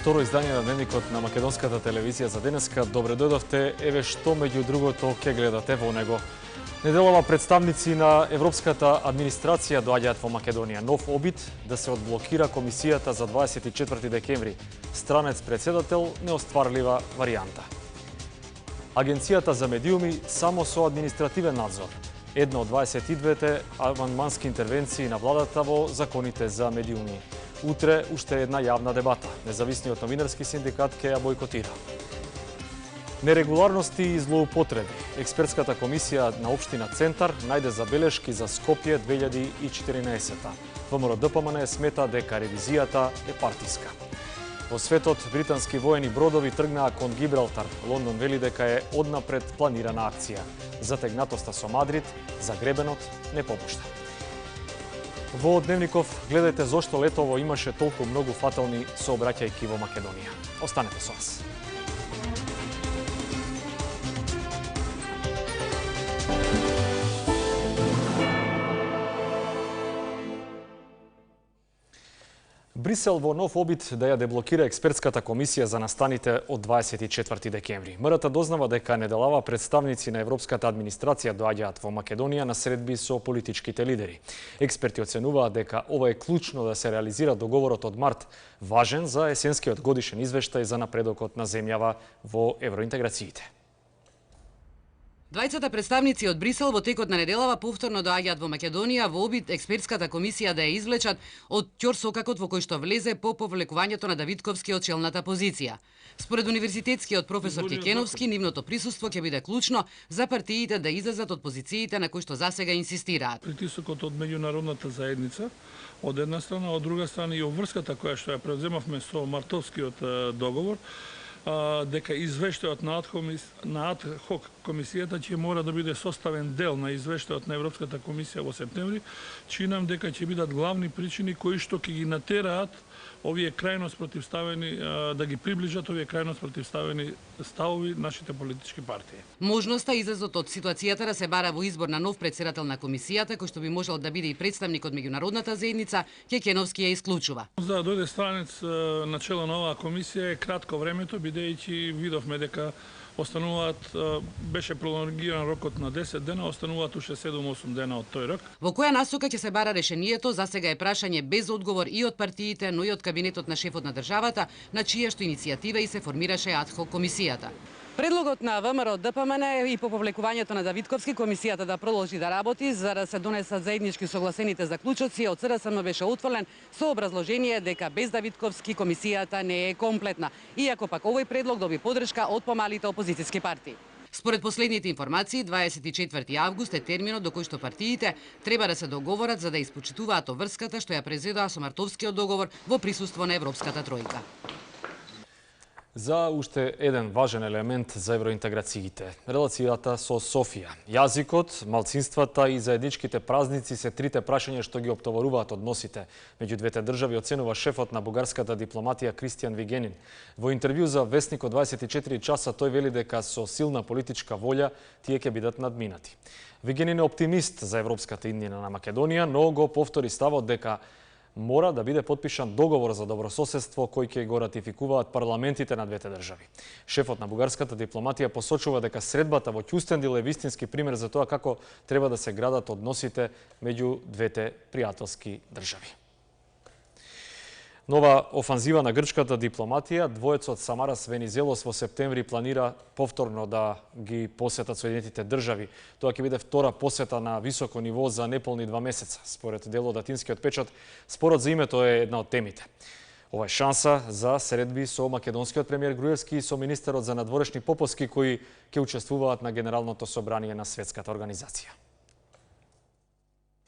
второ издание на Дневникот на Македонската телевизија за денеска. Добре дојдовте, еве што меѓу другото ќе гледате во него. Неделава представници на Европската администрација доаѓаат во Македонија. Нов обид да се одблокира комисијата за 24 декември. Странец председател неостварлива варијанта. Агенцијата за медиуми само со административен надзор. Една од 22 амандмански интервенции на владата во законите за медиуми. Утре уште една јавна дебата. Независниот новинарски синдикат ќе ја бойкотира. Нерегуларности и злоупотреби. Експертската комисија на општина Центар најде забелешки за Скопје 2014. ВМРО-ДПМН смета дека ревизијата е партиска. Во светот, британски воени бродови тргнаа кон Гибралтар. Лондон вели дека е однапред планирана акција. Затегнатоста со Мадрид, загребенот не попушта. Во Дневников гледајте зошто летово имаше толку многу фатални сообраќајки во Македонија. Останете со нас. Брисел во нов обид да ја деблокира експертската комисија за настаните од 24 декември. МРТ дознава дека неделава представници на Европската администрација доаѓаат во Македонија на средби со политичките лидери. Експерти оценуваат дека ова е клучно да се реализира договорот од март, важен за есенскиот годишен извештај за напредокот на земјава во евроинтеграциите. Двајцата представници од Брисел во текот на неделава повторно доаѓаат во Македонија во обид експертската комисија да ја извлечат од ќорсокакот во кој што влезе по повлекувањето на Давидковски од челната позиција. Според универзитетскиот професор Кекеновски, нивното присуство ќе биде клучно за партиите да излезат од позициите на кои што засега инсистираат. Притисокот од меѓународната заедница од една страна, од друга страна и обврската која што ја преземавме со мартовскиот договор, дека извештајот на ад хок комисијата ќе мора да биде составен дел на извештајот на Европската комисија во септември, чинам дека ќе бидат главни причини кои што ќе ги натераат овие крајно спротивставени, да ги приближат овие крајно спротивставени ставови нашите политички партии. Можноста излезот од ситуацијата да се бара во избор на нов председател на комисијата, кој што би можел да биде и представник од меѓународната заедница, Кекеновски ја исклучува. За да дојде странец на чело на оваа комисија е кратко времето, бидејќи видовме дека остануваат, беше пролонгиран рокот на 10 дена, остануваат уште 7-8 дена од тој рок. Во која насока ќе се бара решението, засега е прашање без одговор и од партиите, но и од кабинетот на шефот на државата, на чија што иницијатива и се формираше ад хок комисијата. Предлогот на ВМРО-ДПМН и по повлекувањето на Давидковски комисијата да продолжи да работи за да се донесат заеднички согласените заклучоци од СРСМ беше отфрлен со образложение дека без Давидковски комисијата не е комплетна, иако пак овој предлог доби подршка од помалите опозицијски партии. Според последните информации, 24 август е терминот до кој што партиите треба да се договорат за да испочитуваат обврската што ја презедоа со мартовскиот договор во присуство на Европската тројка. За уште еден важен елемент за евроинтеграциите – релацијата со Софија. Јазикот, малцинствата и заедничките празници се трите прашања што ги оптоваруваат односите меѓу двете држави, оценува шефот на бугарската дипломатија Кристијан Вигенин. Во интервју за Вестникот 24 часа тој вели дека со силна политичка волја тие ќе бидат надминати. Вигенин е оптимист за европската иднина на Македонија, но го повтори ставот дека мора да биде подпишан договор за добрососедство кој ќе го ратификуваат парламентите на двете држави. Шефот на бугарската дипломатија посочува дека средбата во Ќустендил е вистински пример за тоа како треба да се градат односите меѓу двете пријателски држави. Нова офанзива на грчката дипломатија, двоецот Самарас Венизелос во септември планира повторно да ги посетат Соединетите држави. Тоа ќе биде втора посета на високо ниво за неполни 2 месеца. Според дело Датинскиот печат, спорот за името е една од темите. Ова е шанса за средби со македонскиот премиер Груевски и со министерот за надворешни Поповски кои ќе учествуваат на Генералното собрание на Светската организација.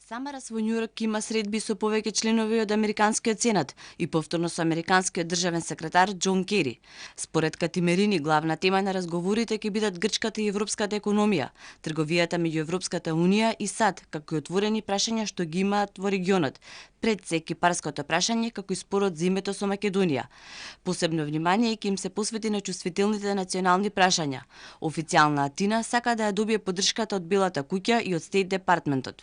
Самарас во Њујорк има средби со повеќе членови од Американскиот сенат и повторно со Американскиот државен секретар Џон Кери. Според Катимерини, главна тема на разговорите ќе бидат грчката и европската економија, трговијата меѓу Европската унија и САД, како и отворени прашања што ги имаат во регионот, пред се кипарското прашање како и спорот за името со Македонија. Посебно внимание ќе им се посвети на чувствителните национални прашања. Официјална Атина сака да ја добие поддршката од Белата куќа и од Стейт департментот.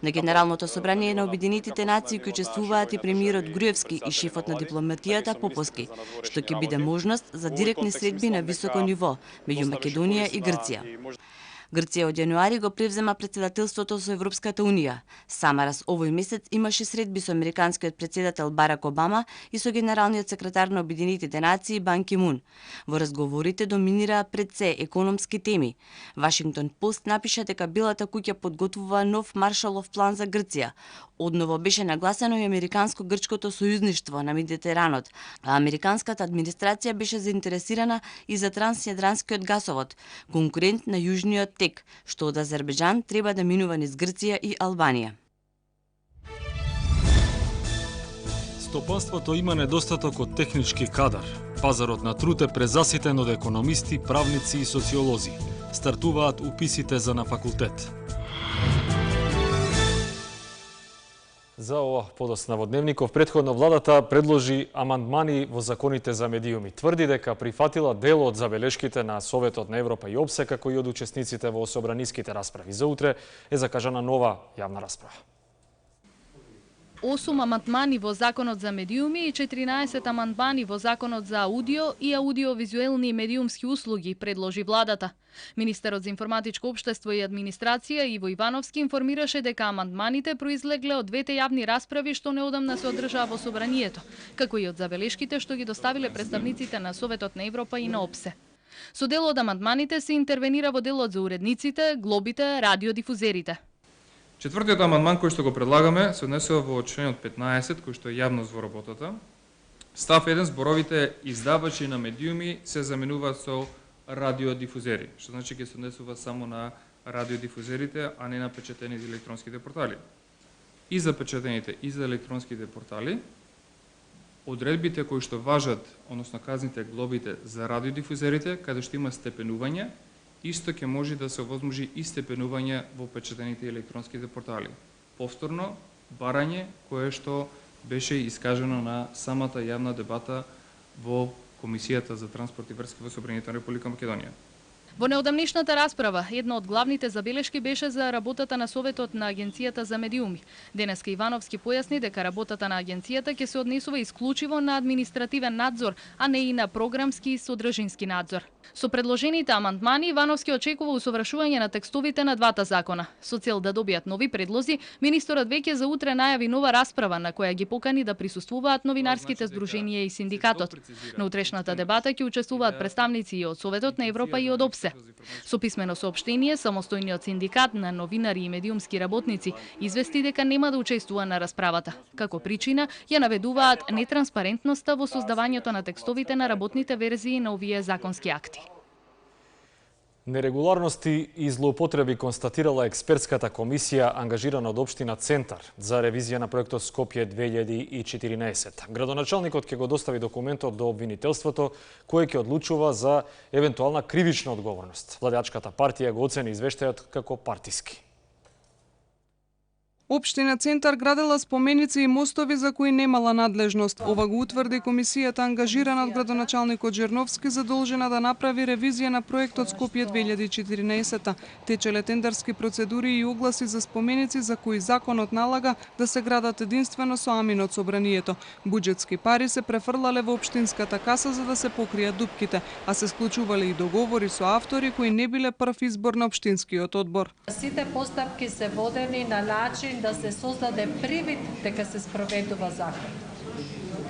На Генералното собрание на Обединетите нации кои учествуваат и премиерот Груевски и шефот на дипломатијата Поповски, што ќе биде можност за директни средби на високо ниво меѓу Македонија и Грција. Грција од јануари го превзема председателството со Европската унија. Самарас овој месец имаше средби со американскиот председател Барак Обама и со генералниот секретар на Обединетите нации Бан Ки Мун. Во разговорите доминираа пред се економски теми. Вашингтон Пост напиша дека Белата куќа подготвува нов Маршалов план за Грција. Одново беше нагласено и американско-грчкото сојузништво на Медитеранот, а американската администрација беше заинтересирана и за трансјадранскиот гасовод, конкурент на јужниот тек, што од Азербејџан треба да минува низ Грција и Албанија. Стопанството има недостаток од технички кадар. Пазарот на труд е презаситен од економисти, правници и социолози. Стартуваат уписите за на факултет. За ова подоцна во Дневников, претходно владата предложи амандмани во законите за медиуми. Тврди дека прифатила дел од забелешките на Советот на Европа и ОПСЕ, како и од учесниците во собраниските расправи. За утре е закажана нова јавна расправа. 8 амандмани во Законот за медиуми и 14 амандмани во Законот за аудио и аудиовизуелни медиумски услуги предложи владата. Министерот за информатичко општество и администрација Иво Ивановски информираше дека амандманите произлегле од двете јавни расправи што неодамна се одржаа во собранието, како и од забелешките што ги доставиле представниците на Советот на Европа и на ОПСЕ. Со дел од амандманите се интервенира во делот за уредниците, глобите, радиодифузерите. Четвртиот амандман кој што го предлагаме се однесува во членот 15, кој што е јавност во работата. Став 1, зборовите издавачи на медиуми се заменуваат со радиодифузери, што значи ќе се однесува само на радиодифузерите, а не на печатените електронските портали. И за печатените и за електронските портали, одредбите кои што важат, односно казните, глобите за радиодифузерите, каде што има степенување, исто ќе може да се овозможи и степенување во печатените и електронските портали. Повторно, барање кое што беше искажено на самата јавна дебата во Комисијата за транспорт и врски во Собранието на Република Македонија. Во неодамнешната расправа, една од главните забелешки беше за работата на Советот на Агенцијата за медиуми. Денеска Ивановски појасни дека работата на агенцијата ќе се однесува исклучиво на административен надзор, а не и на програмски и содржински надзор. Со предложените амандмани Ивановски очекува усовршување на текстовите на двата закона. Со цел да добијат нови предлози, министерот веќе за утре најави нова расправа на која ги покани да присуствуваат новинарските здруженија и синдикатот. На утрешната дебата ќе учествуваат представници и од Советот на Европа и од ОПСЕ. Со писмено соопштение, самостојниот синдикат на новинари и медиумски работници извести дека нема да учествува на расправата. Како причина ја наведуваат нетранспарентноста во создавањето на текстовите на работните верзии на овие законски акти. Нерегуларности и злоупотреби констатирала експертската комисија ангажирана од општина Центар за ревизија на проектот Скопје 2014. Градоначалникот ќе го достави документот до обвинителството, кое ќе одлучува за евентуална кривична одговорност. Владачката партија го оцени извештајот како партиски. Општина Центар градела споменици и мостови за кои немала надлежност. Ова го утврди комисијата ангажирана од градоначалникот Жерновски, задолжена да направи ревизија на проектот Скопје 2014. Течеле тендерски процедури и огласи за споменици за кои законот налага да се градат единствено со амин од собранието. Буџетски пари се префрлале во општинската каса за да се покријат дупките, а се склучувале и договори со автори кои не биле прв избор на општинскиот одбор. Сите постапки се водени на начин да се создаде привид дека се спроведува закон.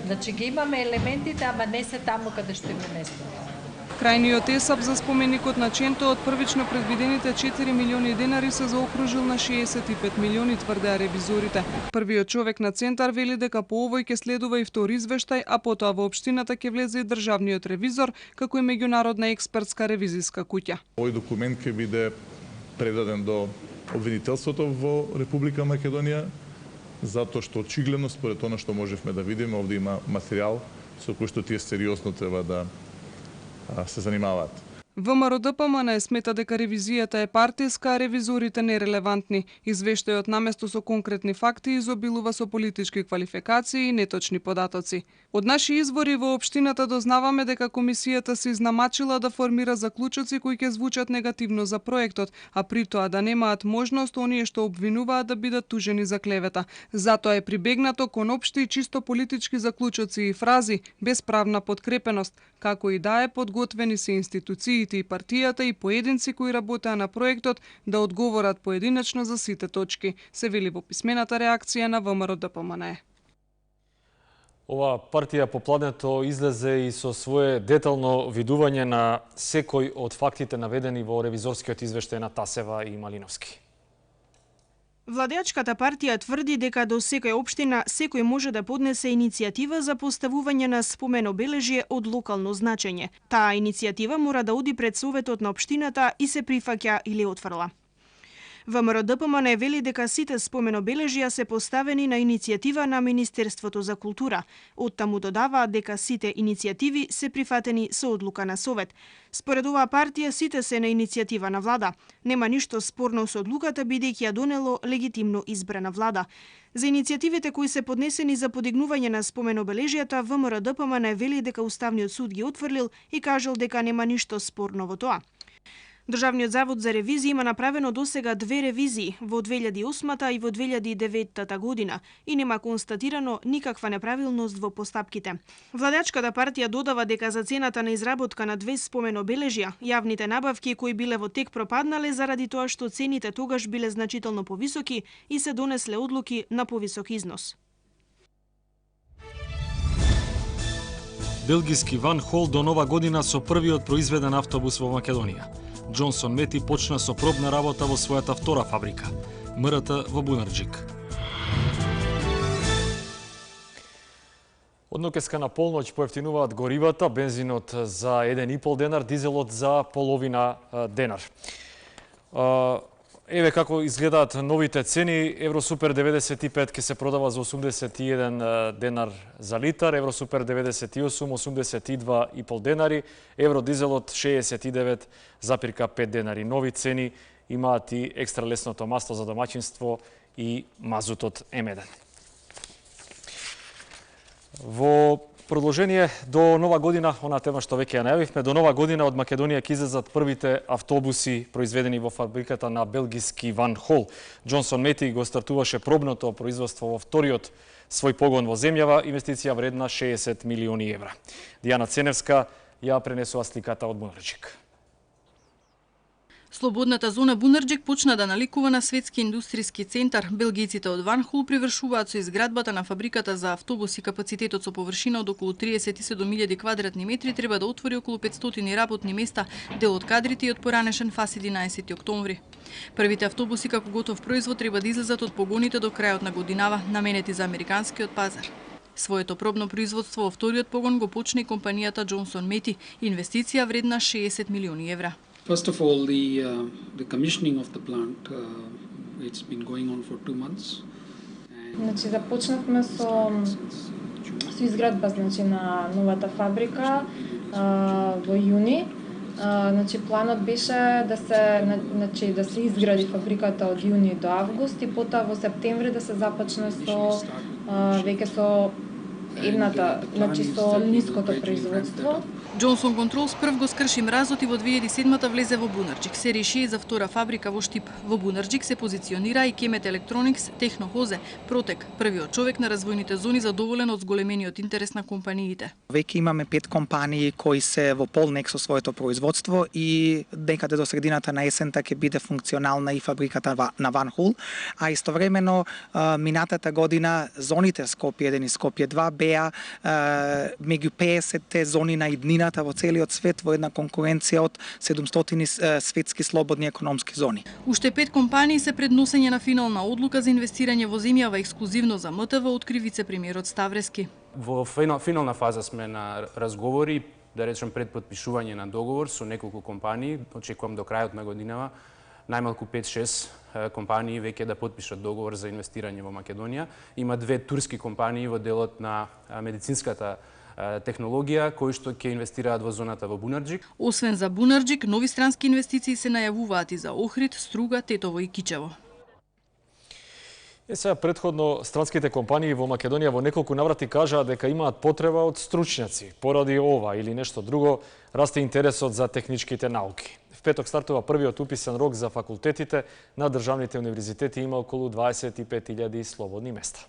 Значи ги имаме елементите, ама не се таму каде што им е место. Крајниот есап за споменикот на Ченто од првично предвидените 4 милиони денари се заокружил на 65 милиони, тврдеа ревизорите. Првиот човек на Центар вели дека по овој ќе следува и втори извештај, а потоа во општината ќе влезе и државниот ревизор, како и меѓународна експертска ревизиска куќа. Овој документ ќе биде предаден до обвинителството во Република Македонија, затоа што очигледно според она што можевме да видиме, овде има материјал со кој што тие сериозно треба да се занимаваат. ВМРО-ДПМН смета дека ревизијата е партиска, а ревизорите нерелевантни. Извештајот наместо со конкретни факти изобилува со политички квалификации и неточни податоци. Од наши извори во општината дознаваме дека комисијата се изнамачила да формира заклучоци кои ќе звучат негативно за проектот, а при тоа да немаат можност оние што обвинуваат да бидат тужени за клевета. Затоа е прибегнато кон општи и чисто политички заклучоци и фрази без правна подкрепеност, како и да е подготвени се институциите и партијата и поединци кои работеа на проектот да одговорат поединечно за сите точки, се вели во писмената реакција на ВМРО-ДПМН. Ова партија попладнето излезе и со свое детално видување на секој од фактите наведени во ревизорскиот извештај на Тасева и Малиновски. Владеачката партија тврди дека до секоја општина секој може да поднесе иницијатива за поставување на споменобележје од локално значење. Таа иницијатива мора да оди пред советот на општината и се прифаќа или отфрла. ВМРО-ДПМН вели дека сите споменобележја се поставени на иницијатива на Министерството за култура. Оттаму додаваат дека сите иницијативи се прифатени со одлука на совет. Според оваа партија сите се на иницијатива на влада. Нема ништо спорно со одлуката бидејќи ја донело легитимно избрана влада. За иницијативите кои се поднесени за подигнување на споменобележјата, ВМРО-ДПМН вели дека Уставниот суд ги отфрлил и кажал дека нема ништо спорно во тоа. Државниот завод за ревизија има направено досега 2 ревизии во 2008 и во 2009 година и нема констатирано никаква неправилност во постапките. Владеачката партија додава дека за цената на изработка на 2 споменобележја, јавните набавки кои биле во тек пропаднале заради тоа што цените тогаш биле значително повисоки и се донесле одлуки на повисок износ. Белгиски Ван Хол до нова година со првиот произведен автобус во Македонија. Джонсон Мети почна со пробна работа во својата втора фабрика, МРТ во Бунарџик. Од нокеска на полноќ поевтинуваат горивата, бензинот за 1,5 денар, дизелот за половина денар. Еве како изгледаат новите цени. Евросупер 95 ќе се продава за 81 денар за литар, Евросупер 98 82,5 денари, Евродизелот 69,5 денари. Нови цени имаат и екстра лесното масло за домаќинство и мазутот М1. Во продолжение до нова година, она тема што веќе ја најавивме, до нова година од Македонија ќе излезат првите автобуси произведени во фабриката на белгиски Ван Хол. Джонсон Мети го стартуваше пробното производство во вториот свој погон во земјава, инвестиција вредна 60 милиони евра. Дијана Ценевска ја пренесува сликата од Бунарџик. Слободната зона Бунарџик почна да наликува на светски индустријски центар. Белгијците од Ван Хол привршуваат со изградбата на фабриката за автобуси. Капацитетот со површина од околу 37.000 квадратни метри треба да отвори околу 500 работни места, дел од кадрите и од поранешен фас 11 октомври. Првите автобуси како готов производ треба да излезат од погоните до крајот на годинава, наменети за американскиот пазар. Своето пробно производство во вториот погон го почна и компанијата Джонсон Мети, инвестиција вредна 60 милиони евра. First of all, the commissioning of the plant, it's been going on for 2 months. Значи започнавме со изградба на новата фабрика во јуни. Значи планот беше да се изгради фабриката од јуни до август и потоа во септември да се започне со веќе со едната, значи со ниското производство. Джонсон Контрол прв го скрши мразот и во 2007 влезе во Бунарџик. Се реши за втора фабрика во Штип. Во Бунарџик се позиционира и Кемет Електроникс, Технохозе, Протек, првиот човек на развојните зони задоволен од зголемениот интерес на компаниите. Веќе имаме 5 компании кои се во полнек со своето производство и некаде до средината на есента ќе биде функционална и фабриката на Ван Хол, а истовремено минатата година зоните Скопје 1 и Скопје 2 беа меѓу 50 зони на иднина во целиот свет во една конкуренција од 700 светски слободни економски зони. Уште 5 компании се пред носење на финална одлука за инвестирање во земјава ексклузивно за МТВ, откри вице-премиерот Ставрески. Во финална фаза сме на разговори, да речем пред потпишување на договор со неколку компании. Очекувам до крајот на годинава најмалку 5-6 компании веќе да потпишат договор за инвестирање во Македонија. Има 2 турски компании во делот на медицинската технологија кои што ќе инвестираат во зоната во Бунарџик. Освен за Бунарџик, нови странски инвестиции се најавуваат и за Охрид, Струга, Тетово и Кичево. Сега претходно странските компании во Македонија во неколку наврати кажаа дека имаат потреба од стручњаци. Поради ова или нешто друго, расте интересот за техничките науки. В петок стартува првиот уписен рок за факултетите на државните универзитети, има околу 25.000 слободни места.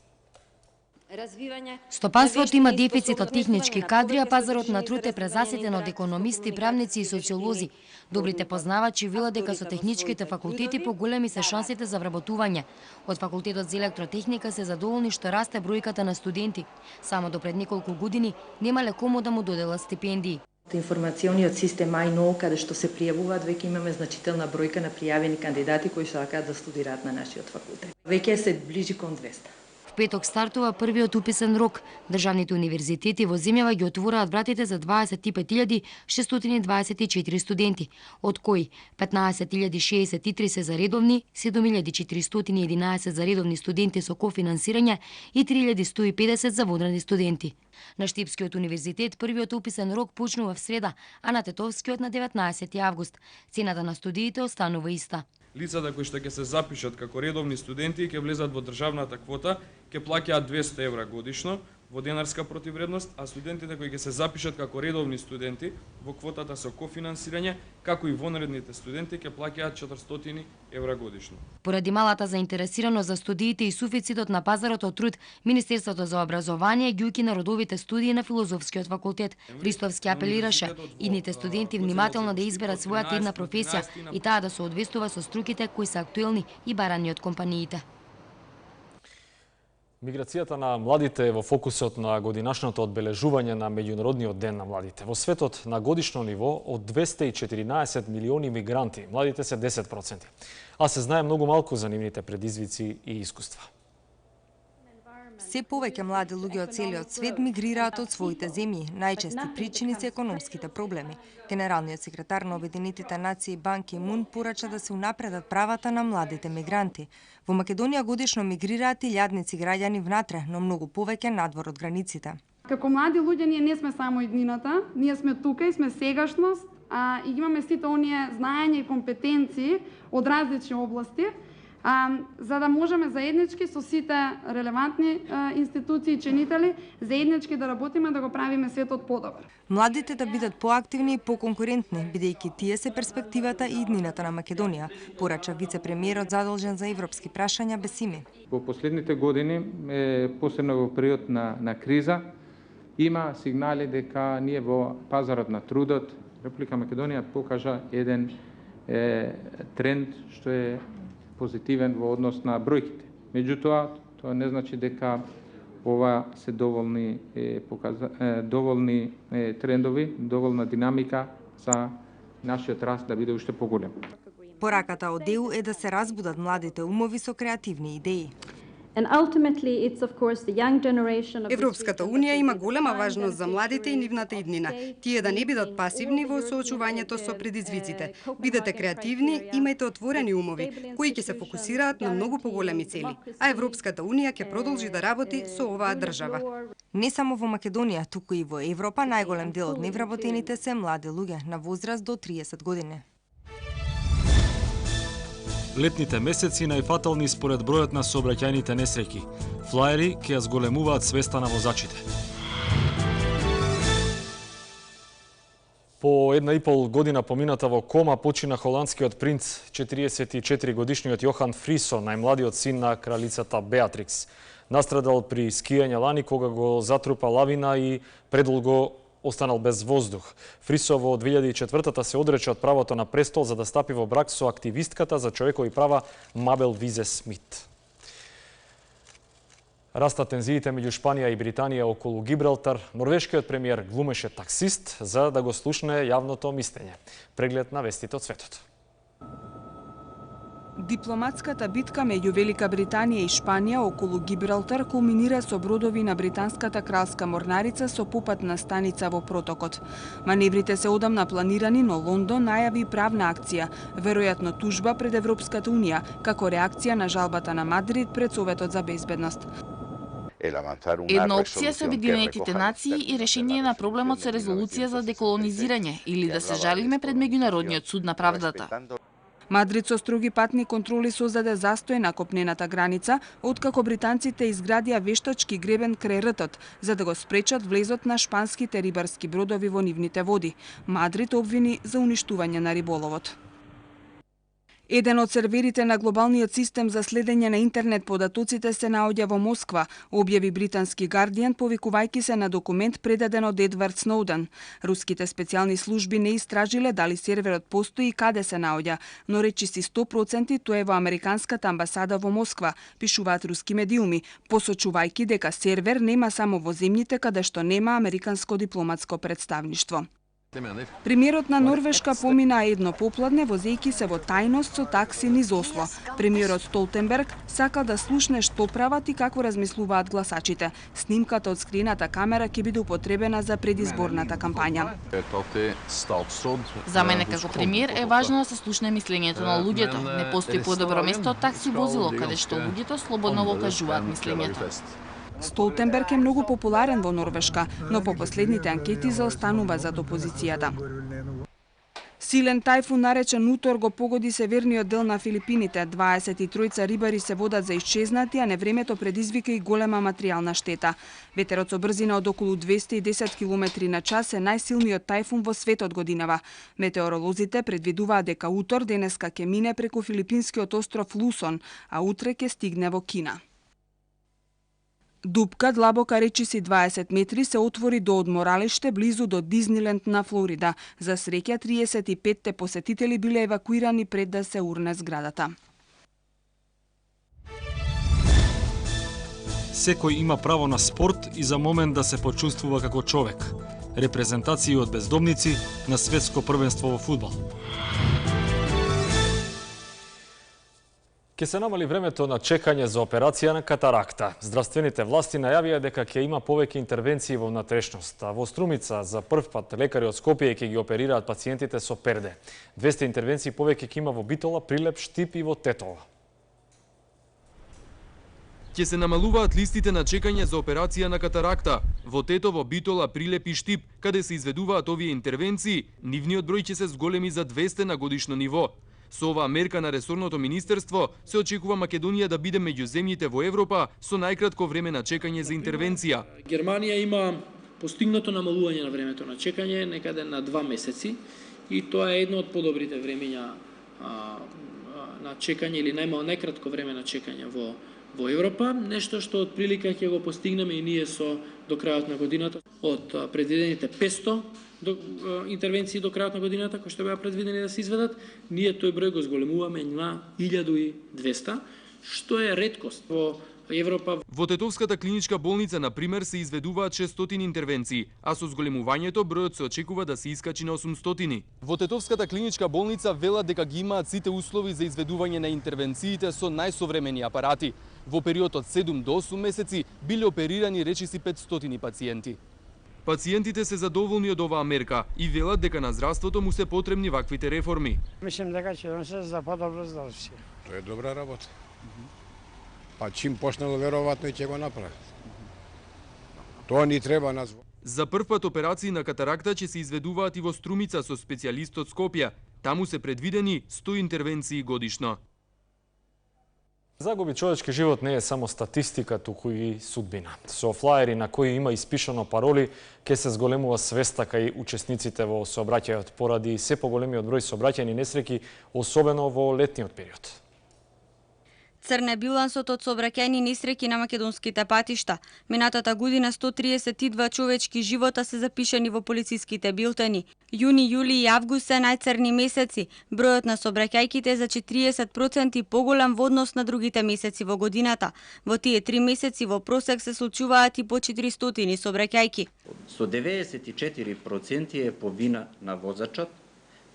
Стопанството има дефицит од технички кадри, а пазарот на труд е презаситен од економисти, правници и социолози. Добрите познавачи велат дека со техничките факултети поголеми се шансите за вработување. Од факултетот за електротехника се задоволни што расте бројката на студенти. Само до пред неколку години немале кому да му доделат стипендии. Информациониот систем АјНО, каде што се пријавуваат, веќе имаме значителна бројка на пријавени кандидати кои сакаат да студираат на нашиот факултет. Веќе се ближи кон 200. В петок стартува првиот уписен рок. Државните универзитети во земјава ги отвораат вратите за 25.624 студенти, од кои 15.063 се за редовни, 7.411 за редовни студенти со кофинансирање и 3.150 за вонредни студенти. На Штипскиот универзитет првиот уписен рок почнува в среда, а на Тетовскиот на 19 август. Цената на студиите останува иста. Лицата кои што ќе се запишат како редовни студенти и ќе влезат во државната квота, ќе плаќаат 200 евра годишно во денарска противредност, а студентите кои ќе се запишат како редовни студенти во квотата со кофинансирање, како и вонредните студенти ќе плаќаат 400 евра годишно. Поради малата заинтересираност за студиите и суфицитот на пазарот од труд, Министерството за образование ги укина родовите студии на Филозофскиот факултет. Ристовски апелираше идните студенти внимателно да изберат својата една професија и таа да се одвестува со струките кои се актуелни и барани од компаниите. Миграцијата на младите е во фокусот на годинашното одбележување на Меѓународниот ден на младите. Во светот на годишно ниво од 214 милиони мигранти, младите се 10%, а се знае многу малку за нивните предизвици и искуства. Се повеќе млади луѓе од целиот свет мигрираат од своите земји. Најчести причини се економските проблеми. Генералниот секретар на Обединетите нации Бан Ки Мун порача да се унапредат правата на младите мигранти. Во Македонија годишно мигрираат илјадници граѓани внатре, но многу повеќе надвор од границите. Како млади луѓе ние не сме само иднината, ние сме тука и сме сегашност, и имаме сите оние знаења и компетенции од различни области, за да можеме заеднички со сите релевантни институции и чинители заеднички да работиме да го правиме светот подобар. Младите да бидат поактивни и поконкурентни, бидејќи тие се перспективата и иднината на Македонија, порача вице-премиерот задолжен за европски прашања Бесими. Во последните години, посебно во период на криза, има сигнали дека ние во пазарот на трудот, Република Македонија покажа еден тренд што е позитивен во однос на бројките. Меѓутоа, тоа не значи дека ова се доволни трендови, доволна динамика за нашиот раст да биде уште поголем. Пораката од ЕУ е да се разбудат младите умови со креативни идеи. Европската Унија има голема важност за младите и нивната иднина. Тие да не бидат пасивни во соочувањето со предизвиците. Бидете креативни, имајте отворени умови, кои ќе се фокусираат на многу поголеми цели. А Европската Унија ќе продолжи да работи со оваа држава. Не само во Македонија, туку и во Европа најголем дел од невработените се млади луѓе на возраст до 30 години. Летните месеци најфатални според бројот на сообраќајните несреќи. Флаери ќе ја зголемуваат свеста на возачите. По 1,5 година помината во кома почина холандскиот принц, 44 годишниот Јохан Фрисо, најмладиот син на кралицата Беатрикс. Настрадал при скијање лани кога го затрупа лавина и предолго останал без воздух. Фрисо во 2004-та се одрече од правото на престол за да стапи во брак со активистката за човекови права Мабел Визе Смит. Раста тензиите меѓу Шпанија и Британија околу Гибралтар. Норвешкиот премиер глумеше таксист за да го слушне јавното мислење. Преглед на вестите од светот. Дипломатската битка меѓу Велика Британија и Шпанија околу Гибралтар кулминира со бродови на британската кралска морнарица со попатна станица во протокот. Маневрите се одамна планирани, но Лондон најави правна акција, веројатно тужба пред Европската Унија, како реакција на жалбата на Мадрид пред Советот за безбедност. Една опција се Обединетите нации и решение на проблемот со резолуција за деколонизирање или да се жалиме пред Меѓународниот суд на правдата. Мадрид со строги патни контроли создаде застој на копнената граница, откако британците изградија вештачки гребен крај ртот, за да го спречат влезот на шпанските рибарски бродови во нивните води. Мадрид обвини за уништување на риболовот. Еден од серверите на глобалниот систем за следење на интернет податоците се наоѓа во Москва, објави британски Guardian, повикувајќи се на документ предаден од Едвард Сноуден. Руските специјални служби не истражиле дали серверот постои и каде се наоѓа, но речиси 100% тоа е во американската амбасада во Москва, пишуваат руски медиуми, посочувајќи дека сервер нема само во земјите каде што нема американско дипломатско представништво. Премиерот на Норвешка помина едно попладне возејќи се во тајност со такси низ Осло. Премиерот Столтенберг сакал да слушне што прават и како размислуваат гласачите. Снимката од скрината камера ќе биде употребена за предизборната кампања. За мене како премиер е важно да се слушне мислењето на луѓето. Не постои подобро место од такси возило каде што луѓето слободно го кажуваат мислењето. Столтенберг е многу популарен во Норвешка, но по последните анкети заостанува зад опозицијата. Силен тајфун наречен Утор го погоди северниот дел на Филипините. 23 рибари се водат за исчезнати, а невремето предизвика и голема материјална штета. Ветерот со брзина од околу 210 км на час е најсилниот тајфун во светот годинава. Метеоролозите предвидуваат дека Утор денеска ќе мине преку филипинскиот остров Лусон, а утре ќе стигне во Кина. Дупка длабока речиси 20 метри се отвори до одморалиште близу до Дизниленд на Флорида. За среќа 35 посетители биле евакуирани пред да се урне зградата. Секој има право на спорт и за момент да се почувствува како човек. Репрезентации од бездомници на светско првенство во фудбал. Ке се намали времето на чекање за операција на катаракта. Здравствените власти најавија дека ќе има повеќе интервенции во внатрешност. А во Струмица за прв пат лекари од Скопје ќе ги оперираат пациентите со перде. 200 интервенции повеќе ќе има во Битола, Прилеп, Штип и во Тетово. Ќе се намалуваат листите на чекање за операција на катаракта. Во Тетово, Битола, Прилеп и Штип, каде се изведуваат овие интервенции, нивниот број ќе се зголеми за 200 на годишно ниво. Со оваа мерка на ресорното министерство се очекува Македонија да биде меѓу земјите во Европа со најкратко време на чекање за интервенција. Германија има постигнато намалување на времето на чекање некаде на 2 месеци и тоа е едно од подобрите времења на чекање или најкратко време на чекање во Европа, нешто што од прилика ќе го постигнеме и ние до крајот на годината. Од предвидените 500 интервенции до крајот на годината, кои што беа предвидени да се изведат, ние тој број го зголемуваме на 1200, што е реткост во Европа. Во Тетовската клиничка болница, на пример, се изведуваат 600 интервенции, а со зголемувањето бројот се очекува да се искачи на 800. Во Тетовската клиничка болница велат дека ги имаат сите услови за изведување на интервенциите со најсовремени апарати. Во период од 7 до 8 месеци биле оперирани речиси 500 пациенти. Пациентите се задоволни од оваа мерка и велат дека на здравството му се потребни ваквите реформи. Мислам дека ќе се за подобро здравје. Тоа е добра работа. Па чим почнало веројатно и ќе го направи. Тоа ни треба нас. За прв пат операции на катаракта ќе се изведуваат и во Струмица со специјалист од Скопје. Таму се предвидени 100 интервенции годишно. Загуби човечки живот не е само статистика, туку и судбина. Со флаери на кои има испишано пароли, ке се зголемува свеста кај учесниците во сообраќајот поради се поголемиот број сообраќајни несреќи, особено во летниот период. Црн е билансот од сообраќајни несреќи на македонските патишта. Минатата година 132 човечки живота се запишани во полициските билтени. Јуни, јули и август се најцрни месеци. Бројот на сообраќајките е за 40% поголем во однос на другите месеци во годината. Во тие 3 месеци во просек се случуваат и по 400 сообраќајки. Со 94% е по вина на возачот,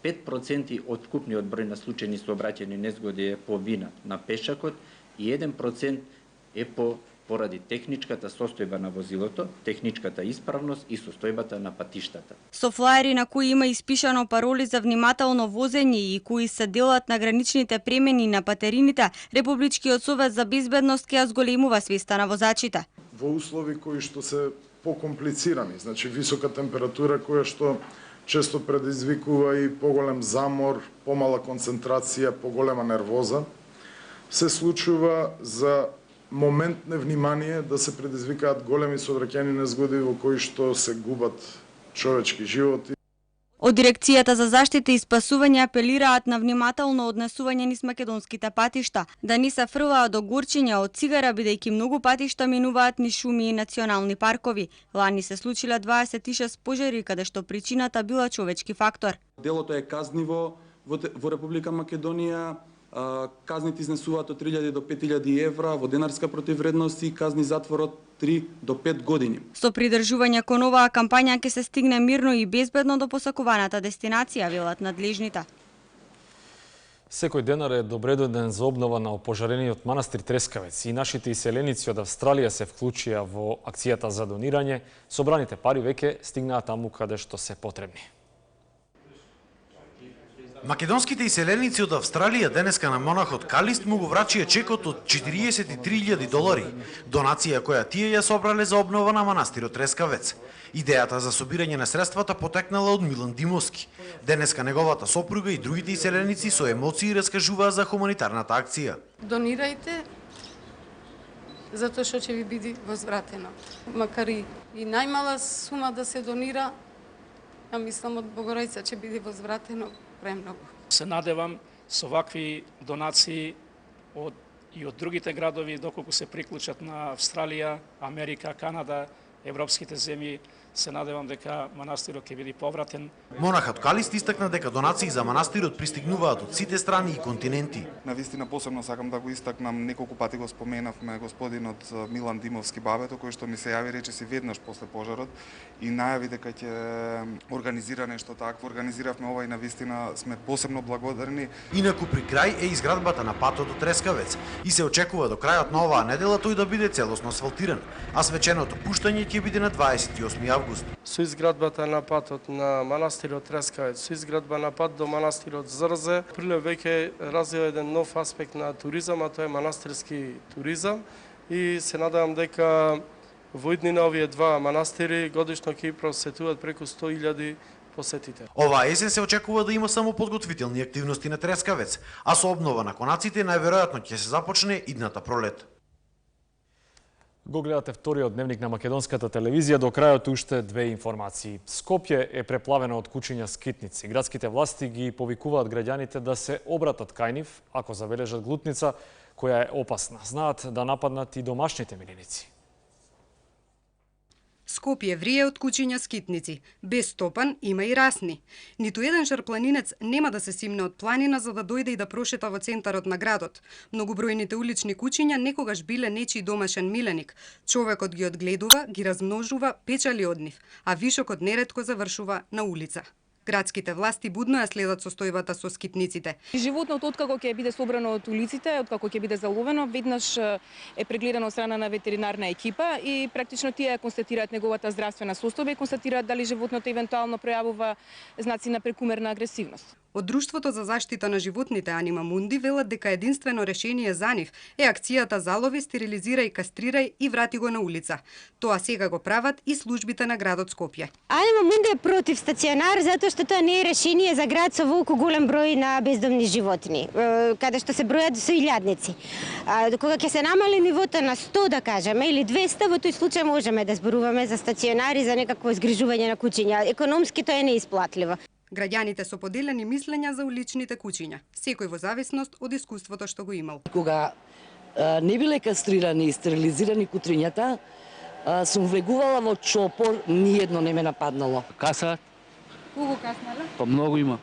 5% од вкупниот број на случајни сообраќајни незгоди е по вина на пешакот и 1% е поради техничката состојба на возилото, техничката исправност и состојбата на патиштата. Со флаери на кои има испишано пароли за внимателно возење и кои се делат на граничните премени на патерините, Републичкиот совет за безбедност ќе ја зголемува свеста на возачите. во услови кои што се покомплицирани, значи висока температура која што често предизвикува и поголем замор, помала концентрација, поголема нервоза, се случува за моментне внимание да се предизвикаат големи сообраќајни незгоди во кои што се губат човечки животи. Од Дирекцијата за заштита и спасување апелираат на внимателно однесување низ македонските патишта, да не се фрлаат до горчиња од цигара, бидејќи многу патишта минуваат низ шуми и национални паркови. Лани се случиле 26 пожари, каде што причината била човечки фактор. Делото е казниво во Република Македонија. Казните изнесуваат од 3000 до 5000 евра, во денарска противвредност и казни затвор од 3 до 5 години. Со придржување кон оваа кампања ќе се стигне мирно и безбедно до посакуваната дестинација, велат надлежните. Секој денар е добредоден за обнова на опожарениот манастир Трескавец и нашите иселеници од Австралија се вклучија во акцијата за донирање. Собраните пари веќе стигнаат таму каде што се потребни. Македонските иселеници од Австралија денеска на монахот Калист му го врачија чекот од $43,000, донација која тие ја собрале за обнова на манастирот Трескавец. Идејата за собирање на средствата потекнала од Милан Димовски. Денеска неговата сопруга и другите иселеници со емоции раскажуваа за хуманитарната акција. Донирајте, затоа што ќе ви биде возвратено. Макар и најмала сума да се донира, ја мислам од Богородица ќе биде возвратено премногу. Се надевам со вакви донации и од другите градови, доколку се приклучат на Австралија, Америка, Канада, европските земји, се надевам дека манастирот ќе биде повратен. Монахот Калист истакна дека донации за манастирот пристигнуваат од сите страни и континенти. Навистина посебно сакам да го истакнам, неколку пати го споменавме господинот Милан Димовски бабето, кој што ми се јави речиси веднаш после пожарот и најави дека ќе организира нешто такво. Организиравме ова и навистина сме посебно благодарни. Инаку при крај е изградбата на патот до Трескавец и се очекува до крајот на оваа недела тој да биде целосно асфалтиран, а свеченото пуштање ќе биде на 28 август. Со изградбата на патот на манастирот Трескавец, со изградба на пат до манастирот Зрзе, Прилеп веќе развива еден нов аспект на туризам, а тоа е манастирски туризам и се надевам дека во иднина овие два манастири годишно ќе просетуваат преку 100.000 посетители. Оваа есен се очекува да има само подготвителни активности на Трескавец, а со обнова на конаците најверојатно ќе се започне идната пролет. Го гледате вториот дневник на македонската телевизија. До крајот уште две информации. Скопје е преплавено од кучиња скитници. Градските власти ги повикуваат граѓаните да се обратат кај нив ако забележат глутница која е опасна. Знаат да нападнат и домашните милиници. Скопје врие од кучиња скитници. Без стопан има и расни. Ниту еден шарпланинец нема да се симне од планина за да дојде и да прошета во центарот на градот. Многобројните улични кучиња некогаш биле нечи домашен миленик. Човекот ги одгледува, ги размножува, печали од нив, а вишокот неретко завршува на улица. Градските власти будно ја следат состојбата со скитниците. Животното откако ќе биде собрано од улиците, откако ќе биде заловено, веднаш е прегледано од страна на ветеринарна екипа и практично тие констатираат неговата здравствена состојба и констатираат дали животното евентуално пројавува знаци на прекумерна агресивност. Од Друштвото за заштита на животните Анима Мунди велат дека единствено решение за нив е акцијата залови, стерилизирај, кастрирај и врати го на улица. Тоа сега го прават и службите на градот Скопје. Анима Мунди е против стационар затоа што тоа не е решение за град со волку голем број на бездомни животни, каде што се бројат со илјадници. Кога ќе се намали нивото на 100 да кажеме или 200, во тој случај можеме да зборуваме за стационари, за некакво изгрижување на кучиња. Економски тоа е неисплатливо. Граѓаните со поделени мислења за уличните кучиња, секој во зависност од искуството што го имал. Кога не биле кастрирани и стерилизирани кутрињата, сум влегувала во чопор, ниедно не ме нападнало. Каса? Кого каснала? Па многу има.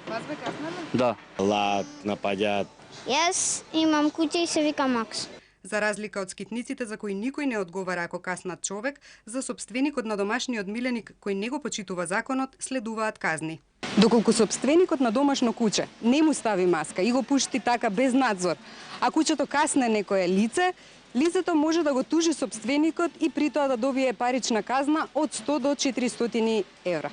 Вас бе каснала? Да. Лад, напаѓаат. Јас имам куќа и се вика Макс. За разлика од скитниците за кои никој не одговара ако каснат човек, за сопственикот на домашниот миленик кој не го почитува законот следуваат казни. Доколку сопственикот на домашно куче не му стави маска и го пушти така без надзор, а кучето касне некое лице, лицето може да го тужи сопственикот и при тоа да добие парична казна од 100 до 400 евра.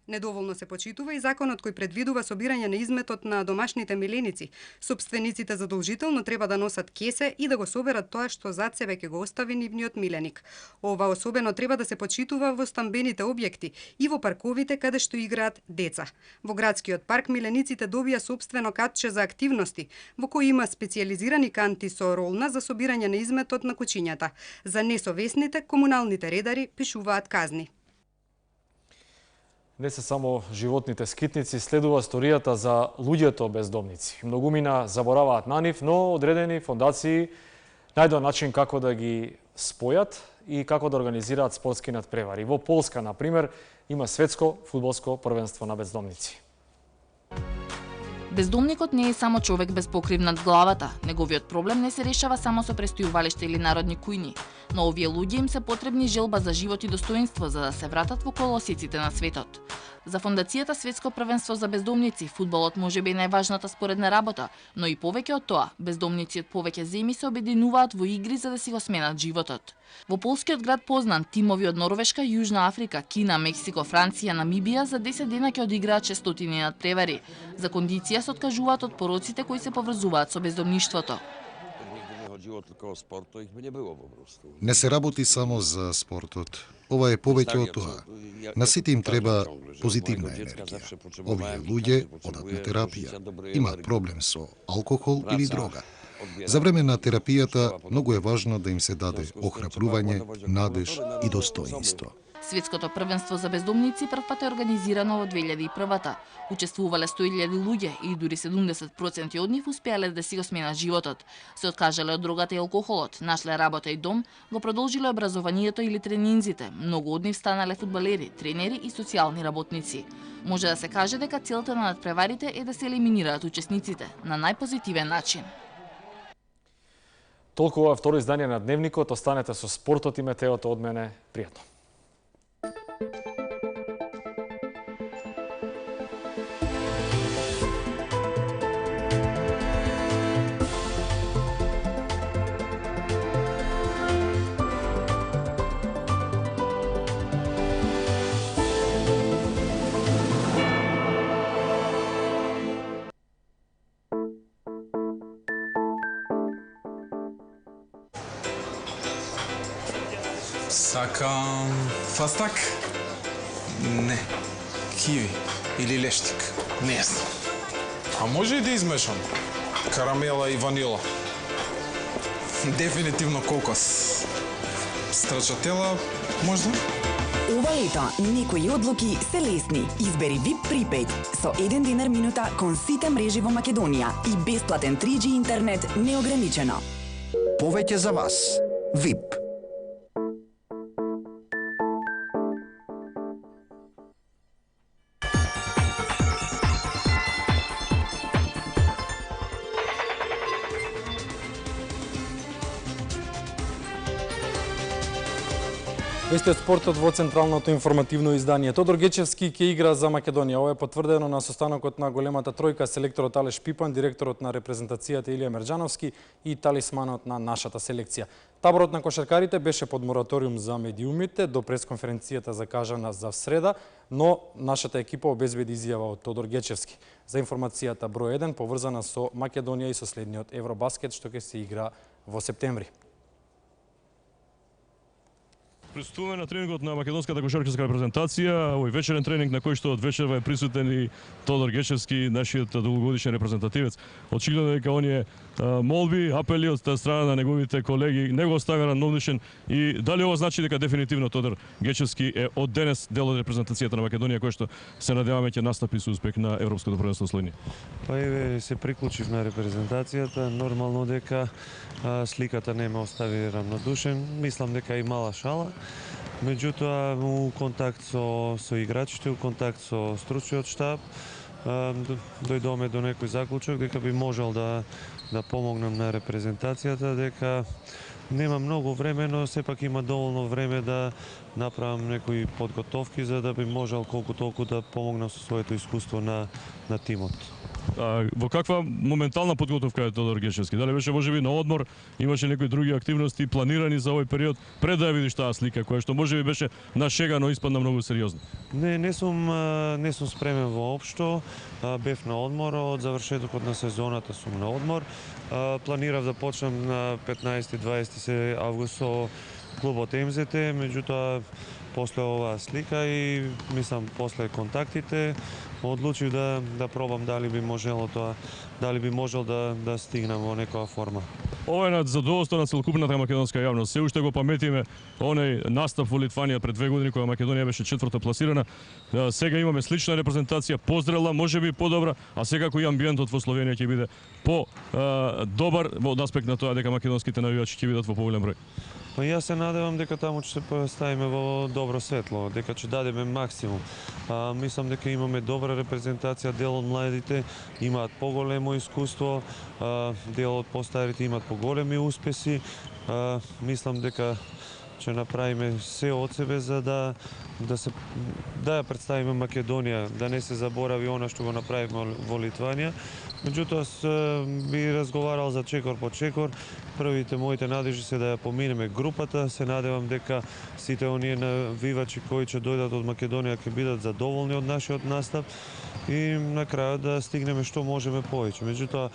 Недоволно се почитува и законот кој предвидува собирање на изметот на домашните миленици. Сопствениците задолжително треба да носат кесе и да го соберат тоа што зад себе ќе го остави нивниот миленик. Ова особено треба да се почитува во стамбените објекти и во парковите каде што играат деца. Во градскиот парк милениците добија сопствено катче за активности, во кој има специјализирани канти со ролна за собирање на изметот на кучињата. За несовесните, комуналните редари пишуваат казни. Не се само животните скитници, следува сторијата за луѓето бездомници. Многумина забораваат на нив, но одредени фондации најдоа начин како да ги спојат и како да организираат спортски надпревари. Во Полска, например, има светско фудбалско првенство на бездомници. Бездомникот не е само човек без покрив над главата. Неговиот проблем не се решава само со престојувалиште или народни кујни. Но овие луѓе им се потребни желба за живот и достоинство за да се вратат во колосиците на светот. За фондацијата Светско првенство за бездомници, фудбалот може би е најважната споредна работа, но и повеќе од тоа, бездомници од повеќе земји се обединуваат во игри за да си го сменат животот. Во полскиот град Познан, тимови од Норвешка, Јужна Африка, Кина, Мексико, Франција, Намибија за 10 дена ќе одиграат 600 надпревари. За кондиција се откажуваат од пороците кои се поврзуваат со бездомништвото. Не се работи само за спортот. Ова е повеќе од тоа. На сите им треба позитивна енергија. Овие луѓе одат на терапија. Имаат проблем со алкохол или дрога. За време на терапијата многу е важно да им се даде охрабрување, надеж и достоинство. Светското првенство за бездомници првпат е организирано во 2001-та. Учествувале 100.000 луѓе и дури 70% од нив успеале да си го сменат животот. Се откажале од дрогата и алкохолот, нашле работа и дом, го продолжиле образованието или тренинзите. Многу од нив станале фудбалери, тренери и социјални работници. Може да се каже дека целта на надпреварите е да се елиминираат учесниците на најпозитивен начин. Толкова второ издание на Дневникот. Останете со спортот и метеото од мене. Пријатно. Сакам фастак? Не. Киви или лештик? Не знам. А може и да измешам? Карамела и ванила. Дефинитивно кокос. Страчатела, можда? Ова лето некои одлуки се лесни. Избери VIP Prepaid со 1 динар минута кон сите мрежи во Македонија и бесплатен 3G интернет неограничено. Повеќе за вас. VIP. Вести од спортот во централното информативно издание. Тодор Гечевски ќе игра за Македонија. Ова е потврдено на состанокот на големата тројка, селекторот Алеш Пипан, директорот на репрезентацијата Илија Мерџановски и талисманот на нашата селекција. Таборот на кошаркарите беше под мораториум за медиумите до пресконференцијата закажана за среда, но нашата екипа обезбеди изјава од Тодор Гечевски за информацијата број 1 поврзана со Македонија и со следниот Евробаскет што ќе се игра во септември. Присуствуваме на тренингот на македонската кошаркарска репрезентација, овој вечерен тренинг на кој што од вечерва е присутен и Тодор Гечевски, нашиот долгогодишен репрезентативец. Очигледно дека оние молби, апели од страна на неговите колеги не го оставија равнодушен и дали ова значи дека дефинитивно Тодор Гечевски е од денес дел од репрезентацијата на Македонија, кој што се надеваме ќе настапи со успех на Европското првенство следни. Па еве се приклучив на репрезентацијата, нормално дека сликата не ме остави равнодушен, мислам дека и мала шала. Меѓутоа, у контакт со играчите, у контакт со стручниот штаб, дојдоме до некој заклучок дека би можел да помогнам на репрезентацијата, дека нема многу време, но сепак има доволно време да направам некои подготовки за да би можел колку толку да помогнам со своето искуство на тимот. Во каква моментална подготовка е Тодор Гечевски? Дали беше можеби на одмор, имаше некои други активности планирани за овој период, пред да ја видиш таа слика која што можеби беше на шега, но испадна многу сериозно? Не сум спремен воопшто. Бев на одмор, од завршетокот на сезоната сум на одмор. Планирав да почнам на 15-20 август со клубот МЗТ, меѓутоа после оваа слика и мислам после контактите одлучив да пробам дали би можел да стигнам во некоја форма. Ова е на задоволство на целокупната македонска јавност. Се уште го паметиме оној настап во Литванија пред 2 години кога Македонија беше 4-та пласирана. Сега имаме слична репрезентација, позрела, можеби подобра, а секако и амбиентот во Словенија ќе биде добар од аспект на тоа дека македонските навивачи ќе бидат во поголем број. Па јас се надевам дека таму ќе се поставиме во добро светло, дека ќе дадеме максимум. Мислам дека имаме добра репрезентација, дел од младите имаат поголемо искуство, дел од постарите имаат поголеми успеси. Мислам дека ќе направиме се од себе за да ја представиме Македонија, да не се заборави она што го направивме во Литванија. Меѓутоа би разговарал за чекор по чекор. Првите моите надежи се да ја поминеме групата. Се надевам дека сите оние навивачи кои ќе дојдат од Македонија ќе бидат задоволни од нашиот настап и на крајот да стигнеме што можеме повеќе. Меѓутоа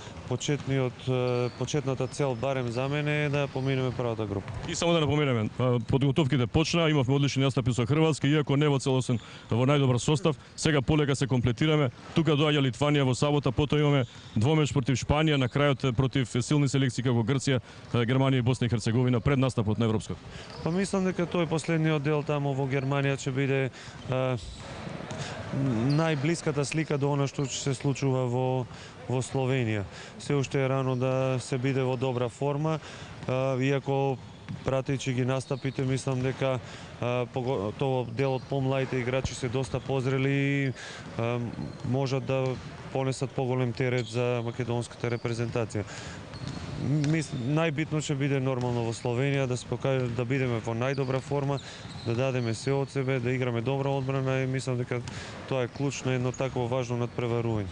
почетната цел барем за мене е да ја поминеме првата група. И само да напоменеме, подготовките почнаа, имавме одлични настапи со Хрватска, иако не во целосен во најдобар состав, сега полека се комплетираме. Тука доаѓа Литванија во сабота, потоа имаме двомеч против Шпанија, на крајот против силни селекции како Грција, Германија и Босна и Херцеговина пред настапот на Европското. Па мислам дека тој последниот дел таму во Германија ќе биде најблиската слика до она што ќе се случува во Словенија. Се уште е рано да се биде во добра форма, иако пратејќи ги настапите, мислам дека тоа делот помладите играчи се доста позрели и можат да понесат поголем терет за македонската репрезентација. Најбитно ќе биде нормално во Словенија да се покаже да бидеме во најдобра форма, да дадеме се од себе, да играме добра одбрана и мислам дека тоа е клуч на едно такво важно надпреварување.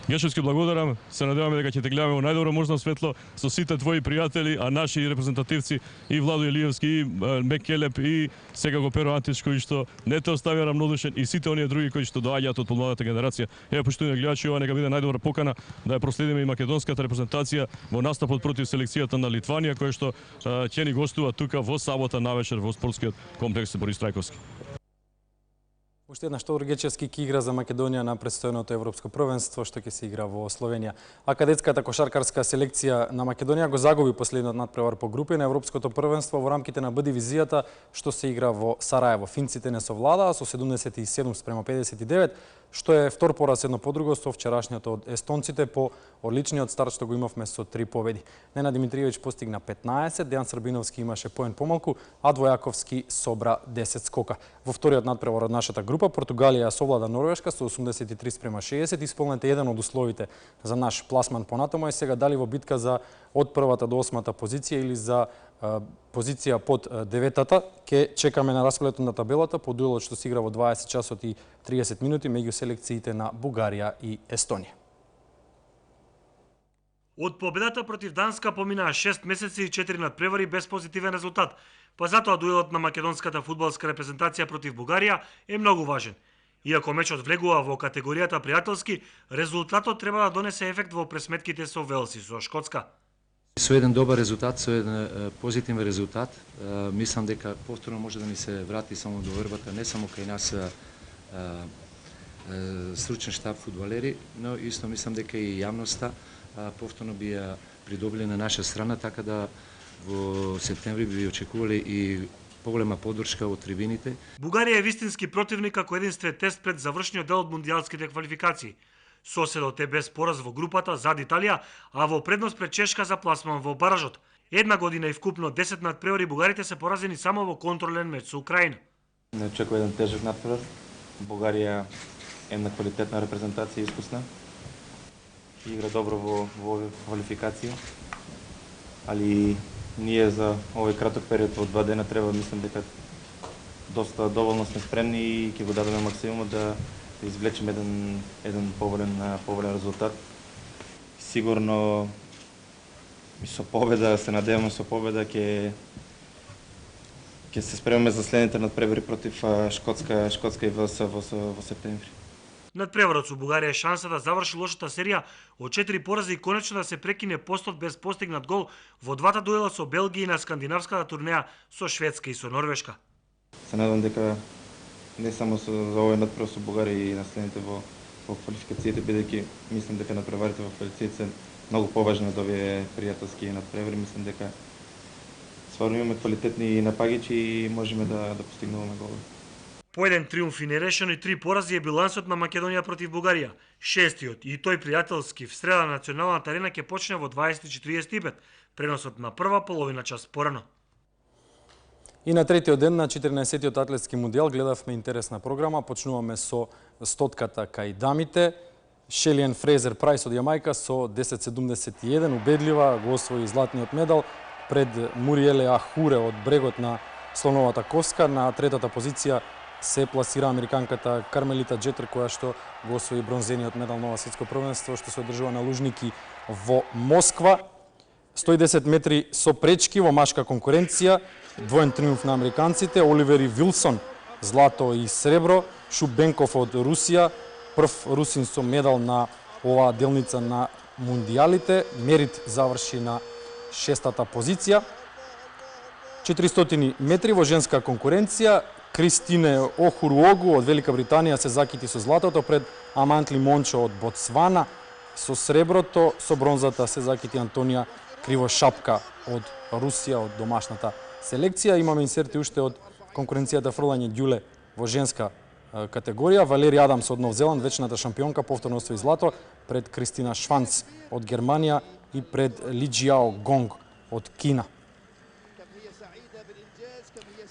Гечевски, благодарам. Се надеваме дека ќе те гледаме во најдобро можно светло со сите твои пријатели, а наши репрезентативци и Владо Илиевски, и Мекелеп, и сега го Перо Антич, кои што не те оставија рамнодушен, и сите оние други кои што доаѓаат од помладата генерација. Ева, поштовани гледачи, ова нека биде најдобра покана да ја проследиме и македонската репрезентација во настапот против селекцијата на Литванија, која што ќе ни гостува тука во сабота навечер во спортскиот комплекс Борис Трајковски. Уште еднаш Тодор Гечевски ќе игра за Македонија на предстојното европско првенство што ќе се игра во Словенија. А кадетската кошаркарска селекција на Македонија го загуби последниот надпревар по групи на европското првенство во рамките на Б дивизијата што се игра во Сараево. Финците не совладаа со 77-59, што е втор пораз едно по друго со вчерашниот од естонците по одличниот старт што го имавме со 3 победи. Нена Димитриевич постигна 15, Дејан Србиновски имаше поен помалку, а Двојаковски собра 10 скока. Во вториот надпревар од нашата група Португалија совлада Норвешка со 83-60, исполнет еден од условите за наш пласман понатаму и сега дали во битка за од првата до 8-та позиција или за позиција под 9-та, ќе чекаме на распредот на табелата по дуелот што се игра во 20 часот и 30 минути меѓу селекциите на Бугарија и Естонија. Од победата против Данска поминаа 6 месеци и 4 надпревари без позитивен резултат, па затоа дуелот на македонската фудбалска репрезентација против Бугарија е многу важен. Иако мечот влегува во категоријата пријателски, резултатот треба да донесе ефект во пресметките со Велс и со Шкотска. Со еден добар резултат, со еден позитивен резултат, мислам дека повторно може да ни се врати само до вербата, не само кај нас стручен штаб фудбалери, но исто мислам дека и јавноста повторно би ја придобили на наша страна, така да во септември би очекувале и поголема поддршка од трибините. Бугарија е вистински противник како единствен тест пред завршниот дел од мундијалските квалификации. Соседот е без пораз во групата зад Италија, а во предност пред Чешка за пласман во баражот. Една година и вкупно 10 надпревари бугарите се поразени само во контролен меч со Украина. Не очекува еден тежок надпревар. Бугарија е една квалитетна репрезентација, искусна. Игра добро во квалификација. Али ние за овој краток период од 2 дена треба, мислам дека доста доволно сме спремни и ќе го дадеме максимумот да извлечеме еден поволен резултат сигурно и со победа, се надеваме со победа ќе се спремаме за следните надпревари против Шкотска и ВС во септември. Надпреварот со Бугарија е шанса да заврши лошата серија од 4 порази и конечно да се прекине постот без постигнат гол во двата дуела со Белгија и на скандинавската турнеја со Шведска и со Норвешка. Се надам дека не само за овој надпревар со Бугарија и на следните во квалификациите, бидејќи мислам дека надпреварите во квалификациите се многу поважни од овие пријателски надпревари. Мислам дека стварно имаме квалитетни напагачи и можеме да постигнуваме голови. По еден триумф и нерешени 3 порази е билансот на Македонија против Бугарија. Шестиот и тој пријателски в среда на националната арена ќе почне во 20:45, преносот на прва половина час порано. И на третиот ден на 14-тиот атлетски мундијал гледавме интересна програма. Почнуваме со стотката кај дамите. Шелиен Фрейзер Прајс од Јамајка со 10:71 убедлива го освои златниот медал пред Муриеле Ахуре од брегот на Слоновата коска. На третата позиција се пласира американката Кармелита Джетер, која што го освои бронзениот медал на ова светско првенство што се одржува на Лужники во Москва. 110 метри со пречки во машка конкуренција, двоен триумф на американците, Оливер и Вилсон злато и сребро, Шуп Бенков од Русија, прв русин со медал на оваа делница на мундијалите. Мерит заврши на шестата позиција. 400 метри во женска конкуренција, Кристине Охуруогу од Велика Британија се закити со златото пред Амантли Мончо од Ботсвана. Со среброто, со бронзата се закити Антонија Кривошапка од Русија, од домашната селекција. Имаме инсерти уште од конкуренцијата фрлање ѓуле во женска категорија. Валерија Адамс од Нов Зеланд, вечната шампионка, повторно освои злато пред Кристина Шванц од Германија и пред Ли Џиао Гонг од Кина.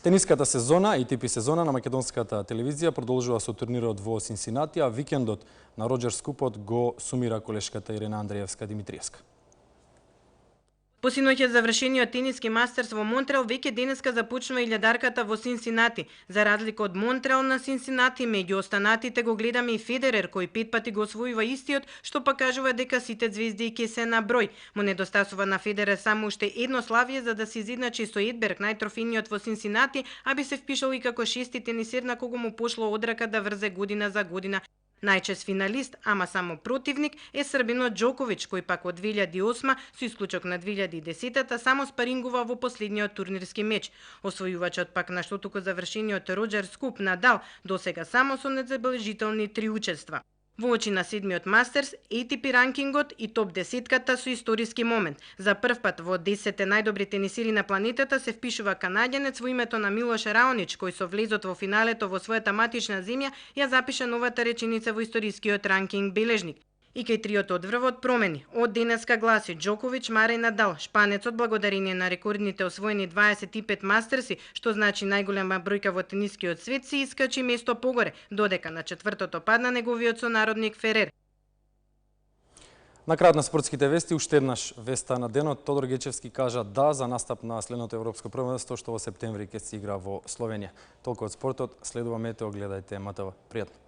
Тениската сезона и типи сезона на македонската телевизија продолжува со турнирот во Синсинати, а викендот на Роџерс Купот го сумира колешката Ирена Андреевска-Димитриевска. По синоќа завршениот тениски мастерс во Монтреал, веќе денеска започнува илјадарката во Синсинати. За разлика од Монтреал, на Синсинати меѓу останатите го гледаме и Федерер, кој 5 пати го освојува истиот, што пак кажува дека сите звезди ќе се на број. Му недостасува на Федерер само уште едно славие за да се изедначи со Едберг, најтрофениот во Синсинати, а би се впишал и како шести тенисер на кого му пошло одрака да врзе година за година. Најчест финалист, ама само противник, е Србинот Џоковиќ, кој пак од 2008 со исклучок на 2010-та само спарингува во последниот турнирски меч. Освојувачот пак на штотуко завршениот Роџерс Куп Надал досега само со незабележителни 3 учества. Во очи на седмиот мастерс, ATP ранкингот и топ 10-ката со историски момент. За прв пат во 10 најдобри тенисири на планетата се впишува канаѓанец во името на Милош Раонич, кој со влезот во финалето во својата матична земја ја запиша новата реченица во историскиот ранкинг бележник. И кај триото од врвот промени. Од денеска гласи Џоковиќ, Мареј Надал, шпанецот благодарение на рекордните освоени 25 мастерси, што значи најголема бројка во тенискиот свет, се искачи место погоре, додека на четвртото падна неговиот сонародник Ферер. На крајот на спортските вести, уште еднаш веста на денот, Тодор Гечевски кажа да за настап на следното европско првенство што во септември ќе се игра во Словенија. Толку од спортот, следува метео, гледајте МТВ. Пријатно.